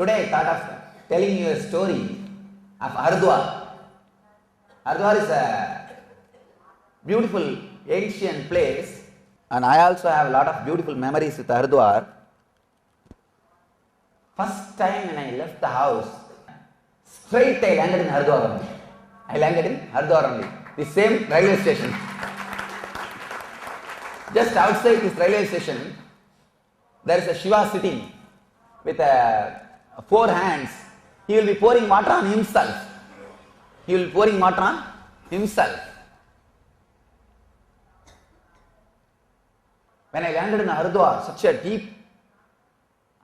Today I thought of telling you a story of Haridwar. Haridwar is a beautiful ancient place, and I also have a lot of beautiful memories with Haridwar. First time when I left the house, straight I landed in Haridwar only. I landed in Haridwar only, the same railway station. Just outside this railway station, there is a Shiva sitting with 4 hands. He will be pouring water on himself. He will be pouring water on himself. When I landed in Haridwar, such a deep,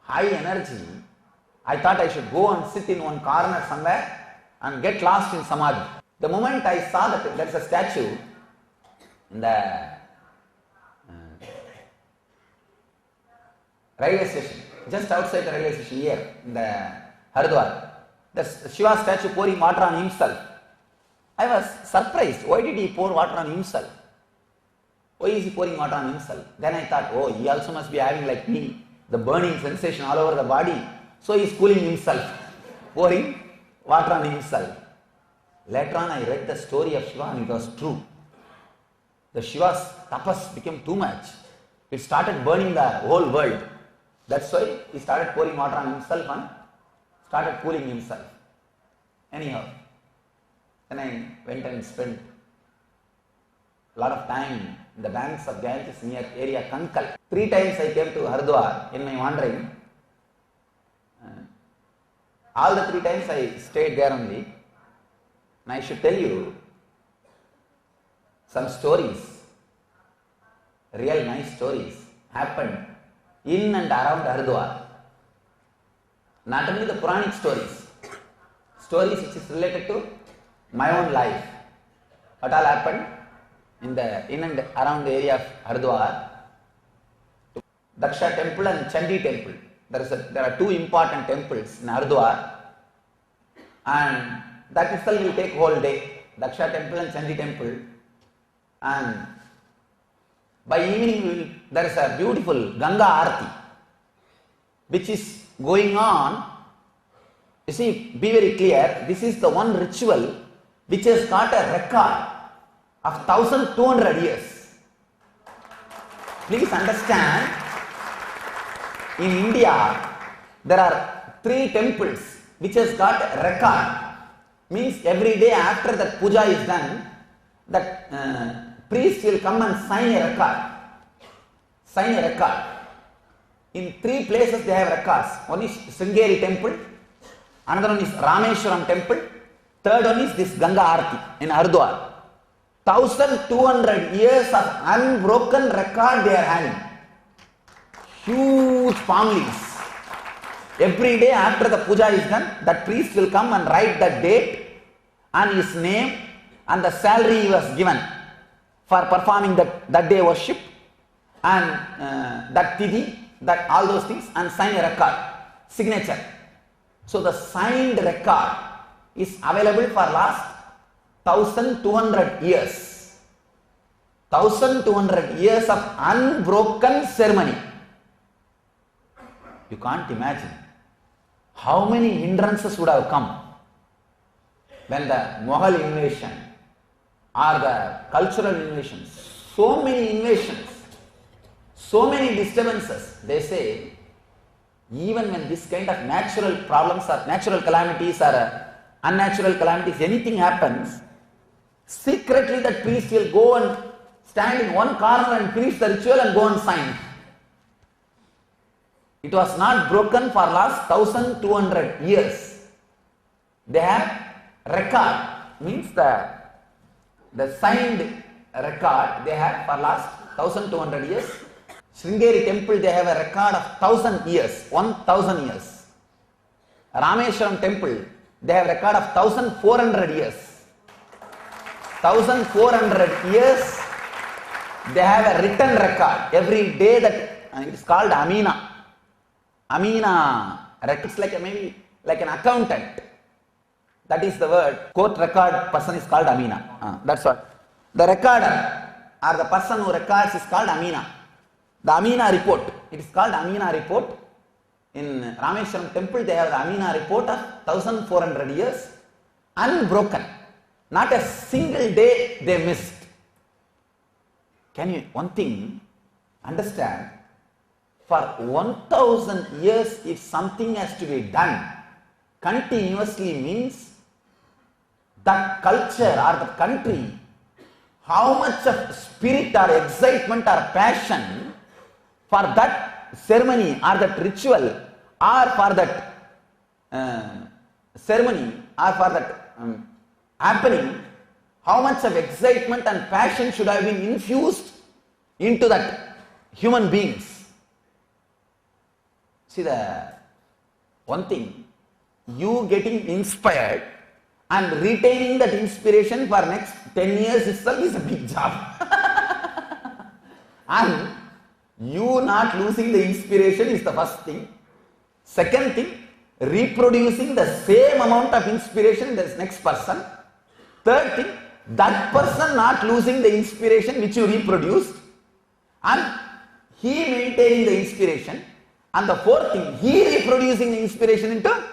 high energy, I thought I should go and sit in one corner somewhere and get lost in Samadhi. The moment I saw that there is a statue in the railway station, just outside the railway station here in the Haridwar, the Shiva statue pouring water on himself. I was surprised. Why did he pour water on himself? Why is he pouring water on himself? Then I thought, oh, he also must be having like me, the burning sensation all over the body. So he is cooling himself, pouring water on himself. Later on I read the story of Shiva and it was true. The Shiva's tapas became too much. It started burning the whole world. That's why he started pouring water on himself and started cooling himself. Anyhow, then I went and spent a lot of time in the banks of Ganges near area Kankal. 3 times I came to Haridwar in my wandering. All the 3 times I stayed there only. And I should tell you some stories, real nice stories happened in and around Haridwar. Not only the Puranic stories, stories which is related to my own life. What all happened in and around the area of Haridwar. Daksha temple and Chandi temple. There are 2 important temples in Haridwar, and that itself will take whole day. Daksha temple and Chandi temple. And by evening there is a beautiful Ganga Aarti which is going on. You see, be very clear, this is the one ritual which has got a record of 1200 years. Please understand, in India there are 3 temples which has got a record. Means every day after that puja is done, that priest will come and sign a record. Sign a record. In 3 places they have records. One is Sringeri temple, another one is Rameshwaram temple, third one is this Ganga Aarti in Haridwar. 1200 years of unbroken record they are having. Huge palm leaves. Every day after the puja is done, that priest will come and write that date and his name and the salary he was given for performing that day worship and that tithi, that all those things, and sign a record, signature. So the signed record is available for last 1200 years. 1200 years of unbroken ceremony. You can't imagine how many hindrances would have come when the Mughal invasion or the cultural invasions, so many invasions, so many disturbances. They say, even when this kind of natural problems or natural calamities or unnatural calamities, anything happens, secretly that priest will go and stand in one corner and finish the ritual and go and sign. It was not broken for last 1200 years. They have record, means the signed record they have for last 1200 years. Sringeri temple they have a record of 1000 years, 1000 years. Rameshwaram temple they have record of 1400 years. 1400 years they have a written record. Every day that it is called Amina. Amina records maybe like an accountant. That is the word. Court record person is called Amina. That's what. The recorder or the person who records is called Amina. The Amina report. It is called Amina report. In Rameshwaram temple, they have the Amina report of 1400 years unbroken. Not a single day they missed. Can you, one thing, understand, for 1000 years if something has to be done continuously means that culture or the country, how much of spirit or excitement or passion for that ceremony or that ritual or for that ceremony or for that happening, how much of excitement and passion should have been infused into that human beings. See, the one thing, you getting inspired and retaining that inspiration for next 10 years itself is a big job. And you not losing the inspiration is the first thing. Second thing, reproducing the same amount of inspiration in the next person. Third thing, that person not losing the inspiration which you reproduced and he maintaining the inspiration. And the fourth thing, he reproducing the inspiration into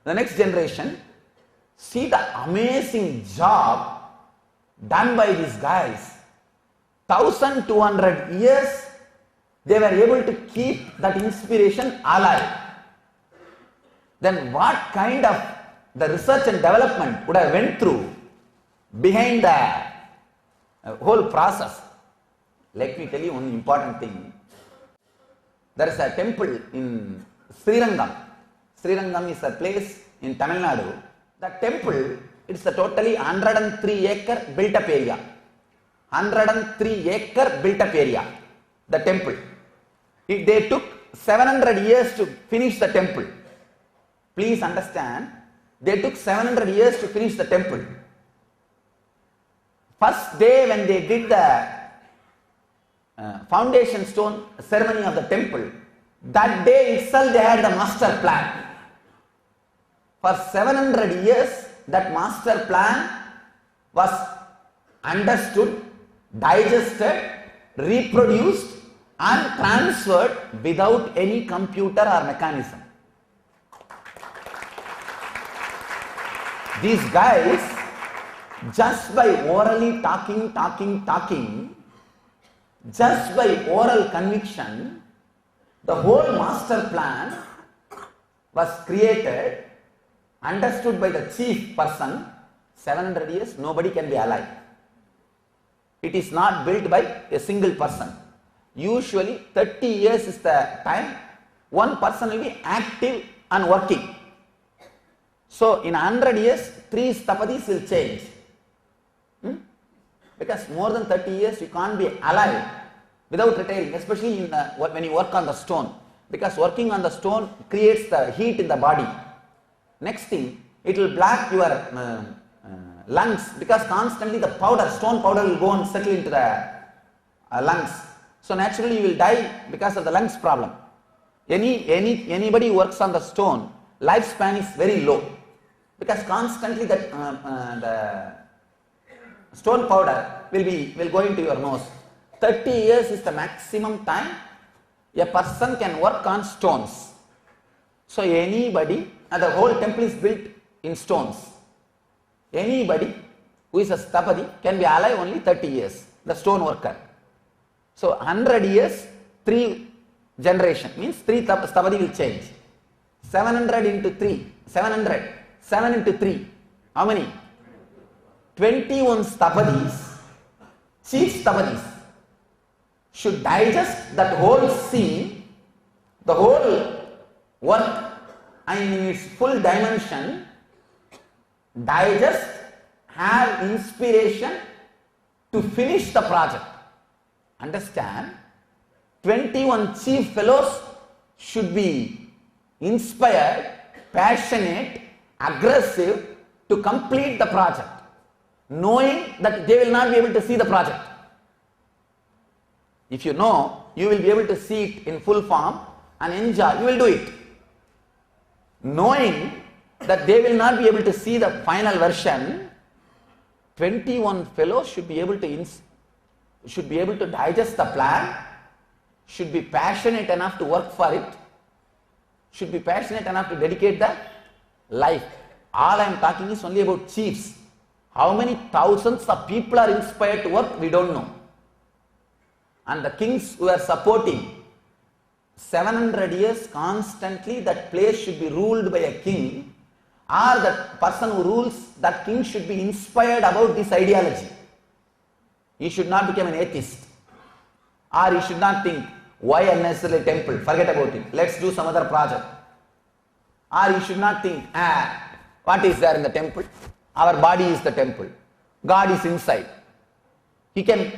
the next generation. See the amazing job done by these guys. 1200 years they were able to keep that inspiration alive. Then what kind of the research and development would have went through behind the whole process? Let me tell you one important thing. There is a temple in Srirangam. Srirangam is a place in Tamil Nadu. The temple, it's a totally 103 acre built up area. 103 acre built up area. The temple. They took 700 years to finish the temple. Please understand, they took 700 years to finish the temple. First day when they did the foundation stone ceremony of the temple, that day itself they had the master plan. For 700 years that master plan was understood, digested, reproduced and transferred without any computer or mechanism. These guys, just by orally talking, just by oral conviction, the whole master plan was created, understood by the chief person. 700 years, nobody can be alive. It is not built by a single person. Usually 30 years is the time one person will be active and working. So in 100 years, 3 stapadis will change. Because more than 30 years you can't be alive without retiring, especially in when you work on the stone. Because working on the stone creates the heat in the body. Next thing, it will block your lungs because constantly the powder, stone powder will go and settle into the lungs. So naturally you will die because of the lungs problem. Anybody who works on the stone, lifespan is very low because constantly that the stone powder will go into your nose. 30 years is the maximum time a person can work on stones. So anybody, and the whole temple is built in stones. Anybody who is a stapadi can be alive only 30 years, the stone worker. So 100 years, 3 generation means 3 stapadi will change. 700 into 3, 700, 7 into 3, how many? 21 stapadis, chief stapadis should digest that whole scene, the whole work and in its full dimension, digest, have inspiration to finish the project. Understand? 21 chief fellows should be inspired, passionate, aggressive to complete the project, knowing that they will not be able to see the project. If you know, you will be able to see it in full form and enjoy, you will do it. Knowing that they will not be able to see the final version, 21 fellows should be able to digest the plan, should be passionate enough to work for it, should be passionate enough to dedicate the life. All I am talking is only about chiefs. How many thousands of people are inspired to work, we don't know. And the kings who are supporting 700 years constantly, that place should be ruled by a king, or that person who rules that king should be inspired about this ideology. He should not become an atheist, or he should not think, why unnecessarily temple, forget about it, let's do some other project. Or he should not think, what is there in the temple? Our body is the temple, God is inside. He can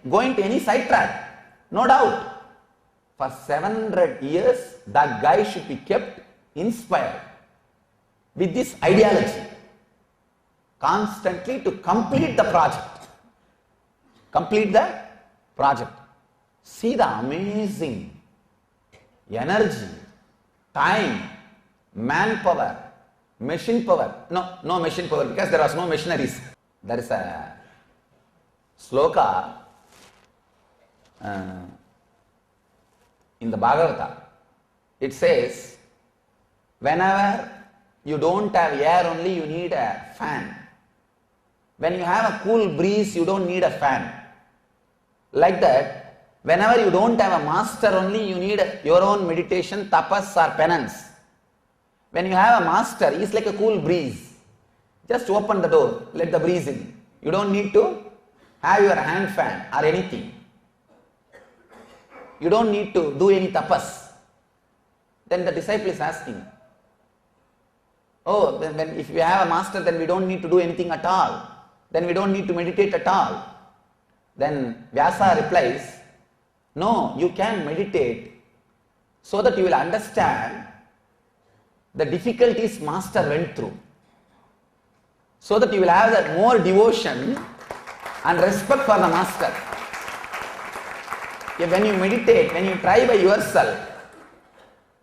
go into any sidetrack, no doubt. For 700 years, that guy should be kept inspired with this ideology, constantly to complete the project. Complete the project. See the amazing energy, time, manpower, machine power. No machine power, because there was no machineries. There is a sloka in the Bhagavata. It says, whenever you don't have air only, you need a fan. When you have a cool breeze, you don't need a fan. Like that, whenever you don't have a master only, you need your own meditation, tapas or penance. When you have a master, he is like a cool breeze. Just open the door, let the breeze in. You don't need to have your hand fan or anything. You don't need to do any tapas. Then the disciple is asking, oh, then if we have a master, then we don't need to do anything at all. Then we don't need to meditate at all. Then Vyasa replies, no, you can meditate so that you will understand the difficulties master went through. So that you will have that more devotion and respect for the master. When you meditate, when you try by yourself,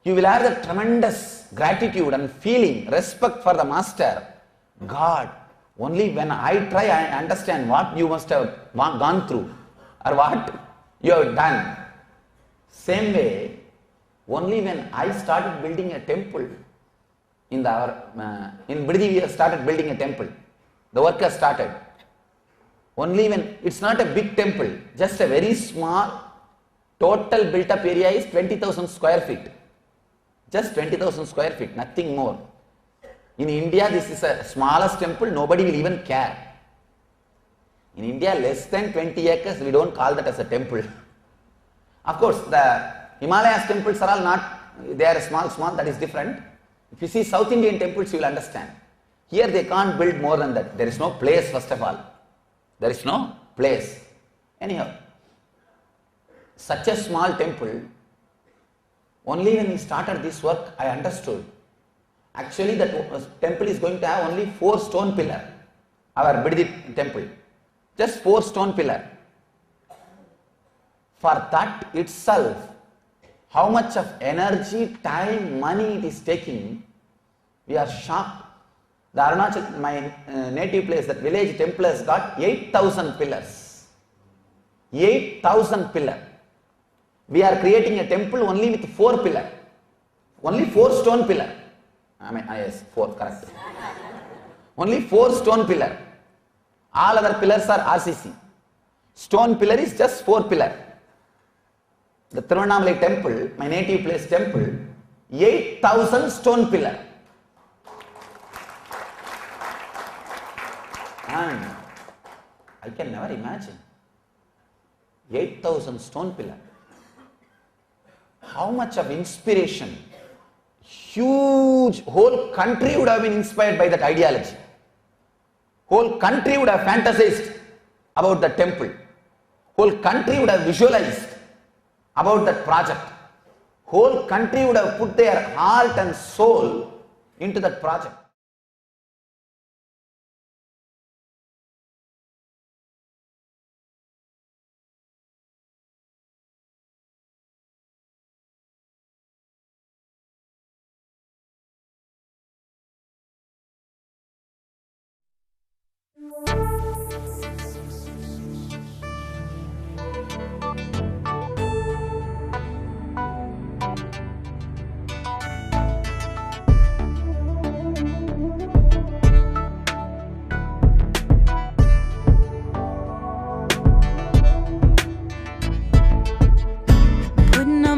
you will have the tremendous gratitude and feeling, respect for the master. God, only when I try, I understand what you must have gone through or what you have done. Same way, only when I started building a temple, in Bidadi we have started building a temple. The work has started. Only when, it's not a big temple, just a very small, total built up area is 20,000 square feet. Just 20,000 square feet, nothing more. In India, this is the smallest temple, nobody will even care. In India, less than 20 acres, we don't call that as a temple. Of course, the Himalayas temples are all not, they are small, that is different. If you see South Indian temples, you will understand. Here they can't build more than that. There is no place, first of all. There is no place. Anyhow, such a small temple, only when we started this work, I understood. Actually, that temple is going to have only 4 stone pillars. Our Bidadi temple. Just 4 stone pillars. For that itself, how much of energy, time, money it is taking, we are shocked. The Arunachal, my native place, that village temple has got 8,000 pillars. 8,000 pillars. We are creating a temple only with 4 pillars. Only 4 stone pillars. Yes, 4, correct. Only 4 stone pillars. All other pillars are RCC. Stone pillar is just 4 pillars. The Tiruvannamalai temple, my native place temple, 8,000 stone pillar. And I can never imagine 8,000 stone pillar. How much of inspiration, huge, whole country would have been inspired by that ideology. Whole country would have fantasized about the temple. Whole country would have visualized about that project. Whole country would have put their heart and soul into that project.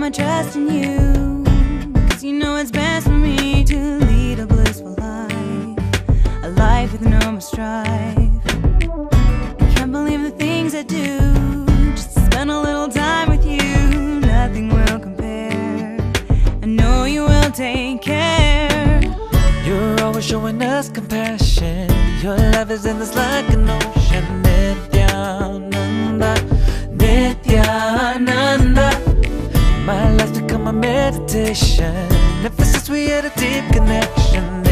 my trust in you, 'cause you know it's best for me to lead a blissful life, a life with no more strife. Can't believe the things I do just to spend a little time with you. Nothing will compare. I know you will take care. You're always showing us compassion. Your love is endless like an ocean. Nityananda, Nityananda. My life's become a meditation. Ever since we had a deep connection.